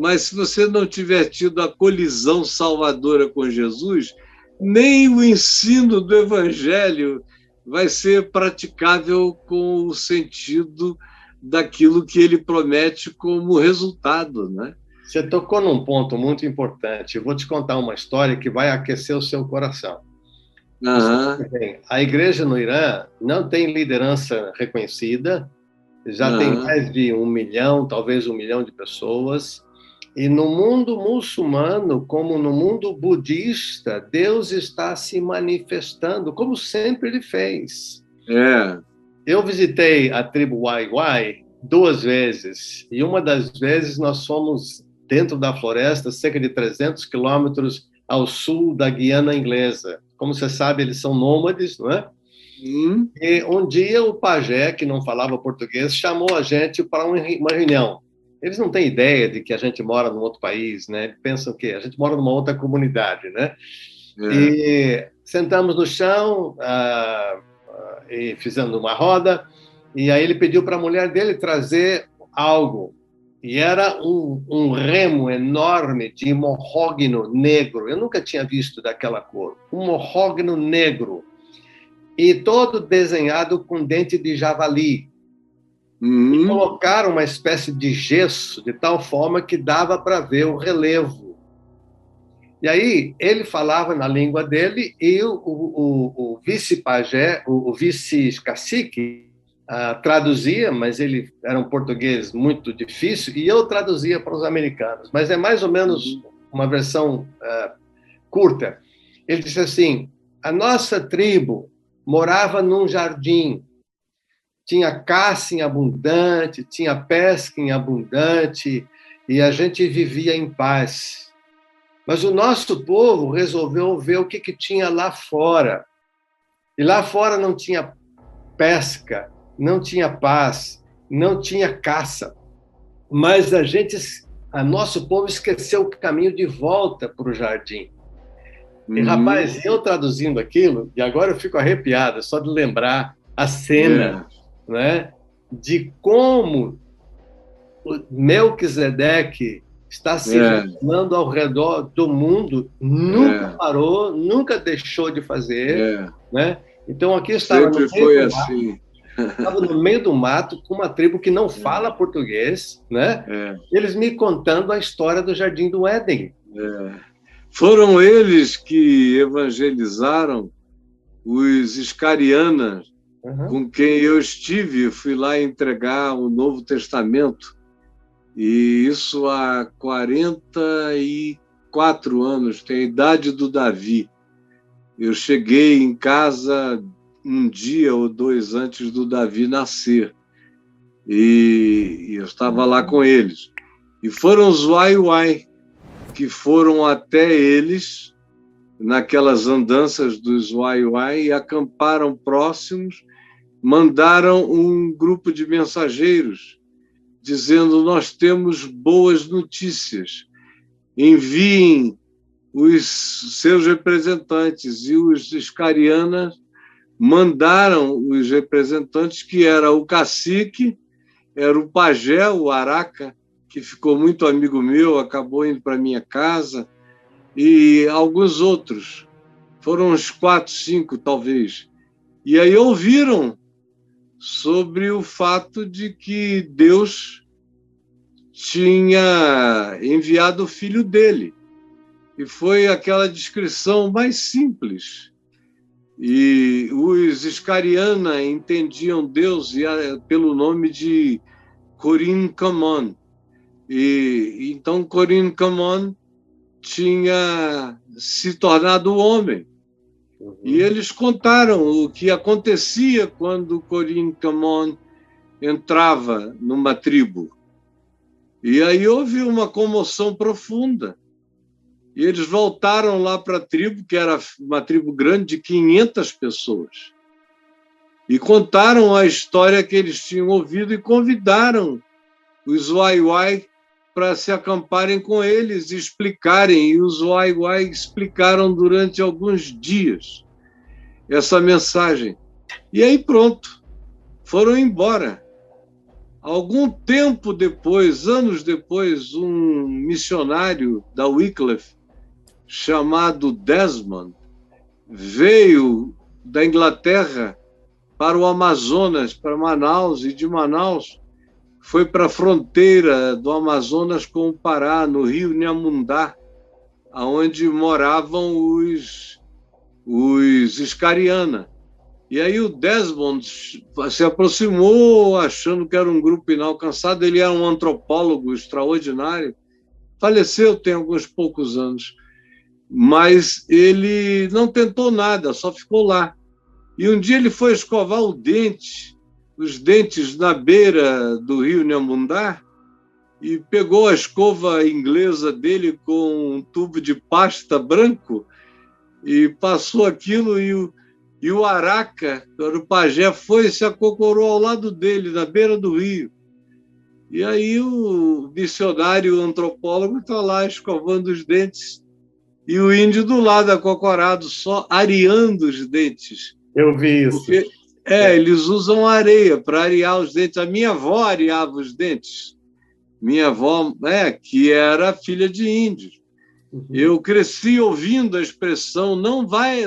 Mas se você não tiver tido a colisão salvadora com Jesus, nem o ensino do Evangelho vai ser praticável com o sentido daquilo que ele promete como resultado, né? Você tocou num ponto muito importante. Eu vou te contar uma história que vai aquecer o seu coração. A igreja no Irã não tem liderança reconhecida, já tem mais de 1 milhão, talvez 1 milhão de pessoas. E no mundo muçulmano, como no mundo budista, Deus está se manifestando, como sempre ele fez. Eu visitei a tribo Wai-Wai 2 vezes, e uma das vezes nós fomos dentro da floresta, cerca de 300 quilômetros ao sul da Guiana Inglesa. Como você sabe, eles são nômades, não é? E um dia o pajé, que não falava português, chamou a gente para uma reunião. Eles não têm ideia de que a gente mora num outro país, né? Eles pensam que a gente mora numa outra comunidade, né? E sentamos no chão e fizemos uma roda, e aí ele pediu para a mulher dele trazer algo. E era um remo enorme de morrógino negro. Eu nunca tinha visto daquela cor. Um morrógino negro. E todo desenhado com dente de javali. E colocaram uma espécie de gesso, de tal forma que dava para ver o relevo. E aí ele falava na língua dele e o vice-pajé, o vice-cacique, traduzia, mas ele era um português muito difícil, e eu traduzia para os americanos. Mas é mais ou menos uma versão curta. Ele disse assim: a nossa tribo morava num jardim, tinha caça em abundante, tinha pesca em abundante, e a gente vivia em paz. Mas o nosso povo resolveu ver o que tinha lá fora. E lá fora não tinha pesca, não tinha paz, não tinha caça. Mas nosso povo esqueceu o caminho de volta para o jardim. E, rapaz, eu traduzindo aquilo, e agora eu fico arrepiado só de lembrar a cena, né, de como o Melquisedeque está se relacionando ao redor do mundo, nunca parou, nunca deixou de fazer, né? Então aqui estava sempre foi assim. Estava no meio do mato com uma tribo que não fala português, né? Eles me contando a história do Jardim do Éden. Foram eles que evangelizaram os iscarianas, com quem eu estive, fui lá entregar o Novo Testamento, e isso há 44 anos, tem a idade do Davi. Eu cheguei em casa 1 dia ou 2 antes do Davi nascer, e eu estava lá com eles. E foram os Wai-Wai que foram até eles, naquelas andanças dos Wai-Wai, e acamparam próximos, mandaram um grupo de mensageiros, dizendo: nós temos boas notícias, enviem os seus representantes. E os iscarianas mandaram os representantes, que era o cacique, era o pajé, o Araca, que ficou muito amigo meu, acabou indo para minha casa, e alguns outros. Foram uns 4, 5, talvez. E aí ouviram sobre o fato de que Deus tinha enviado o filho dele. E foi aquela descrição mais simples. E os Iscariana entendiam Deus pelo nome de Corin Kamon. E então Corin Kamon tinha se tornado homem. E eles contaram o que acontecia quando Corin Kamon entrava numa tribo. E aí houve uma comoção profunda. E eles voltaram lá para a tribo, que era uma tribo grande de 500 pessoas. E contaram a história que eles tinham ouvido e convidaram os Waiwai para se acamparem com eles e explicarem. E os Waiwai explicaram durante alguns dias essa mensagem. E aí pronto, foram embora. Algum tempo depois, anos depois, um missionário da Wycliffe, chamado Desmond, veio da Inglaterra para o Amazonas, para Manaus, e de Manaus foi para a fronteira do Amazonas com o Pará, no rio Nhamundá, onde moravam os Iscariana. E aí o Desmond se aproximou, achando que era um grupo inalcançado. Ele era um antropólogo extraordinário, faleceu tem alguns poucos anos, mas ele não tentou nada, só ficou lá. E um dia ele foi escovar os dentes na beira do rio Nhamundá, e pegou a escova inglesa dele com um tubo de pasta branco e passou aquilo, e o Araca, o pajé, foi e se acocorou ao lado dele, na beira do rio. E aí o missionário antropólogo está lá escovando os dentes e o índio do lado, acocorado, só areando os dentes. Eu vi isso. Porque, eles usam areia para arear os dentes. A minha avó areava os dentes. Minha avó, que era filha de índios. Eu cresci ouvindo a expressão não vai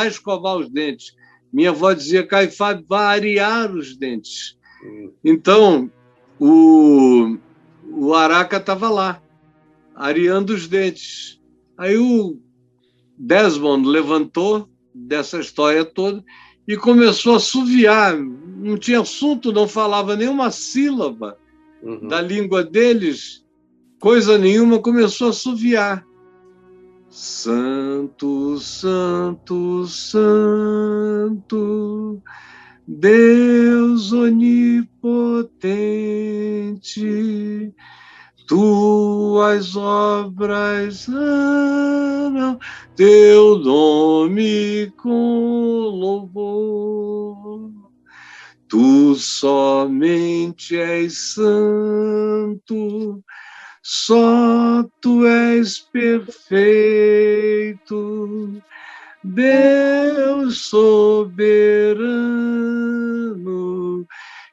escovar os dentes. Minha avó dizia, Caifás, vai arear os dentes. Então, o Araca estava lá, areando os dentes. Aí o Desmond levantou dessa história toda e começou a assoviar. Não tinha assunto, não falava nenhuma sílaba da língua deles, coisa nenhuma, começou a assoviar. Santo, santo, santo, Deus onipotente, tuas obras amam teu nome com louvor. Tu somente és santo, só tu és perfeito, Deus soberano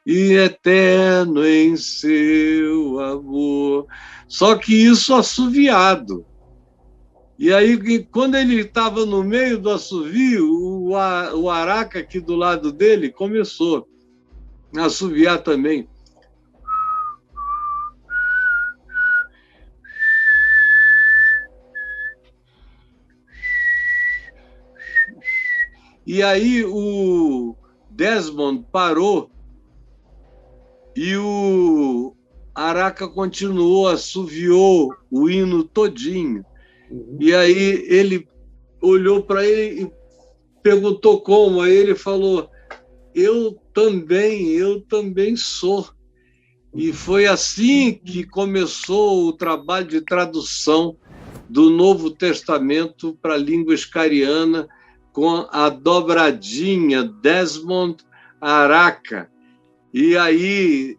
e eterno em seu amor. Só que isso assoviado. E aí, quando ele estava no meio do assovio, o Araca aqui do lado dele começou a assoviar também. E aí o Desmond parou e o Araca continuou, assoviou o hino todinho. E aí ele olhou para ele e perguntou como. Aí ele falou, eu também sou. E foi assim que começou o trabalho de tradução do Novo Testamento para a língua iscariana, com a dobradinha Desmond Araca. E aí,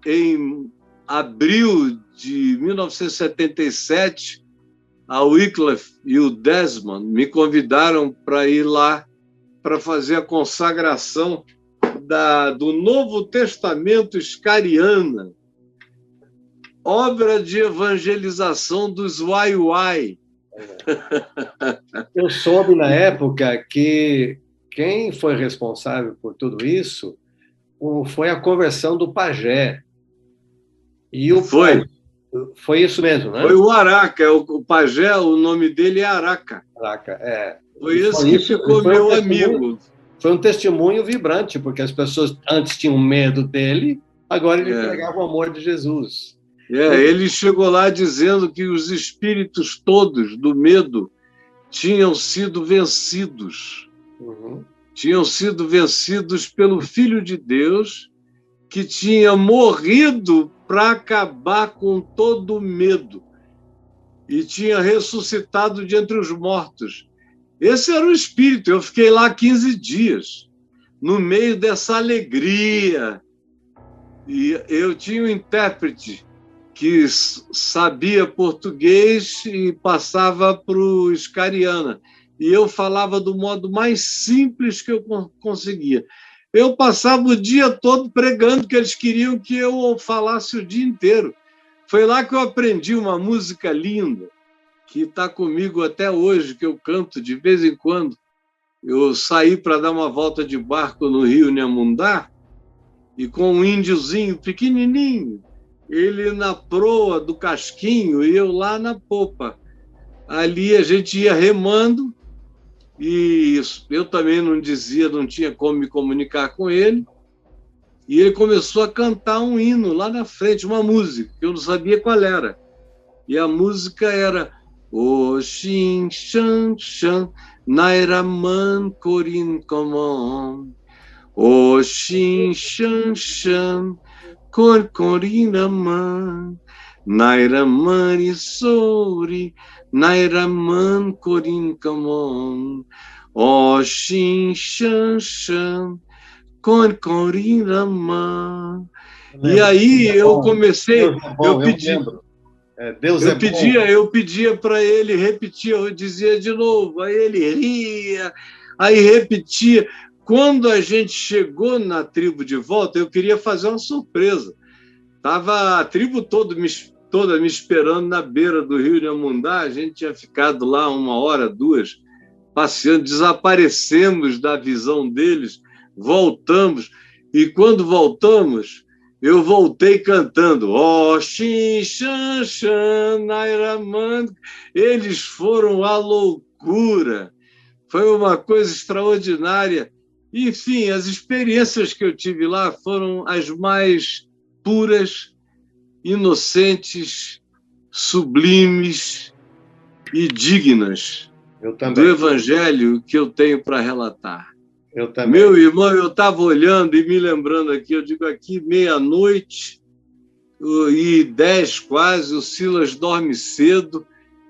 em abril de 1977, a Wycliffe e o Desmond me convidaram para ir lá para fazer a consagração do Novo Testamento iscariana, obra de evangelização dos Waiwai. Eu soube na época que quem foi responsável por tudo isso foi a conversão do pajé. E foi isso mesmo, né? Foi o Araca, o pajé, o nome dele é Araca. Araca, é. Foi esse que ficou meu amigo. Foi um testemunho vibrante, porque as pessoas antes tinham medo dele, agora ele pregava o amor de Jesus. Ele chegou lá dizendo que os espíritos todos do medo tinham sido vencidos. Tinham sido vencidos pelo Filho de Deus, que tinha morrido para acabar com todo o medo e tinha ressuscitado de entre os mortos. Esse era o espírito. Eu fiquei lá 15 dias, no meio dessa alegria. E eu tinha um intérprete que sabia português e passava para o Scariana. E eu falava do modo mais simples que eu conseguia. Eu passava o dia todo pregando, que eles queriam que eu falasse o dia inteiro. Foi lá que eu aprendi uma música linda, que está comigo até hoje, que eu canto de vez em quando. Eu saí para dar uma volta de barco no rio Nhamundá, e com um índiozinho pequenininho, ele na proa do casquinho e eu lá na popa. Ali a gente ia remando, e eu também não tinha como me comunicar com ele, e ele começou a cantar um hino lá na frente, uma música, que eu não sabia qual era. E a música era O Xin Shan Shan Nairaman Korin Komon O Xin Shan Shan Korkorinaman Nairaman Isori Nairaman Korin Komon O Xin Shan Shan Korkorinaman. E aí eu comecei, eu pedi. Eu pedia para ele repetir, eu dizia de novo, aí ele ria, aí repetia. Quando a gente chegou na tribo de volta, eu queria fazer uma surpresa. Estava a tribo toda me esperando na beira do rio Nhamundá, a gente tinha ficado lá 1 hora, 2, passeando, desaparecemos da visão deles, voltamos, e quando voltamos, eu voltei cantando Oh, Xin, Shan, Shan, Nairaman. Eles foram à loucura. Foi uma coisa extraordinária. Enfim, as experiências que eu tive lá foram as mais puras, inocentes, sublimes e dignas do Evangelho que eu tenho para relatar. Eu também. Meu irmão, eu estava olhando e me lembrando aqui, eu digo aqui, 00:10 quase, o Silas dorme cedo,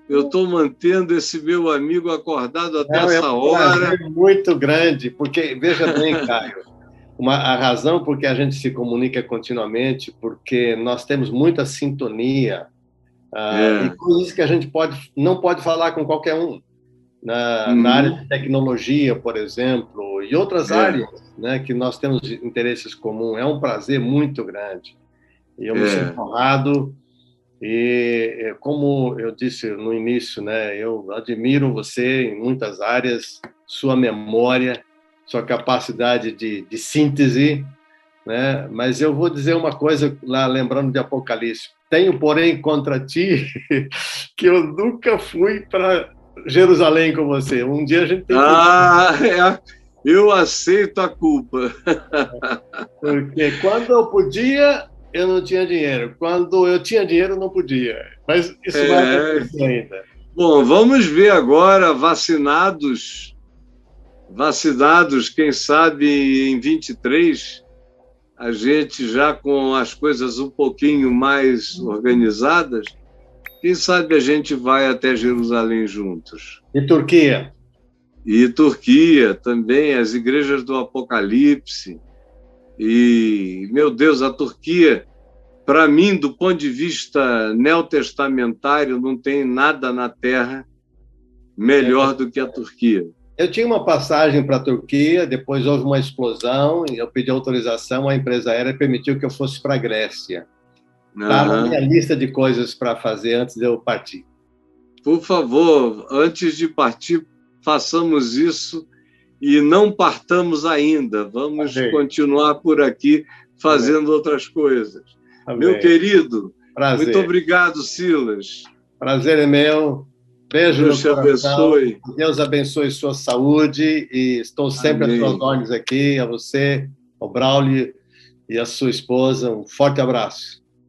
eu estou mantendo esse meu amigo acordado até essa hora. É muito grande, porque, veja bem, Caio, a razão por que a gente se comunica continuamente, porque nós temos muita sintonia, e coisas que a gente não pode falar com qualquer um. Na área de tecnologia, por exemplo, e outras áreas, né, que nós temos interesses comuns. É um prazer muito grande. E eu me sinto honrado. E, como eu disse no início, né, eu admiro você em muitas áreas, sua memória, sua capacidade de síntese, né? Mas eu vou dizer uma coisa lá, lembrando de Apocalipse. Tenho, porém, contra ti que eu nunca fui para Jerusalém com você. Um dia a gente tem que... Eu aceito a culpa. Porque quando eu podia, eu não tinha dinheiro. Quando eu tinha dinheiro, não podia. Mas isso vai acontecer ainda. Bom, vamos ver agora, vacinados, quem sabe em 23, a gente já com as coisas um pouquinho mais organizadas, quem sabe a gente vai até Jerusalém juntos. E Turquia? E Turquia também, as igrejas do Apocalipse. E, meu Deus, a Turquia, para mim, do ponto de vista neotestamentário, não tem nada na Terra melhor do que a Turquia. Eu tinha uma passagem para a Turquia, depois houve uma explosão, e eu pedi autorização, a empresa aérea permitiu que eu fosse para a Grécia. Está na minha lista de coisas para fazer antes de eu partir. Por favor, antes de partir, façamos isso e não partamos ainda. Vamos continuar por aqui fazendo outras coisas. Meu querido, muito obrigado, Silas. Prazer é meu. Beijo Deus te abençoe. Deus abençoe sua saúde e estou sempre às suas ordens aqui, a você, ao Braulio e a sua esposa. Um forte abraço.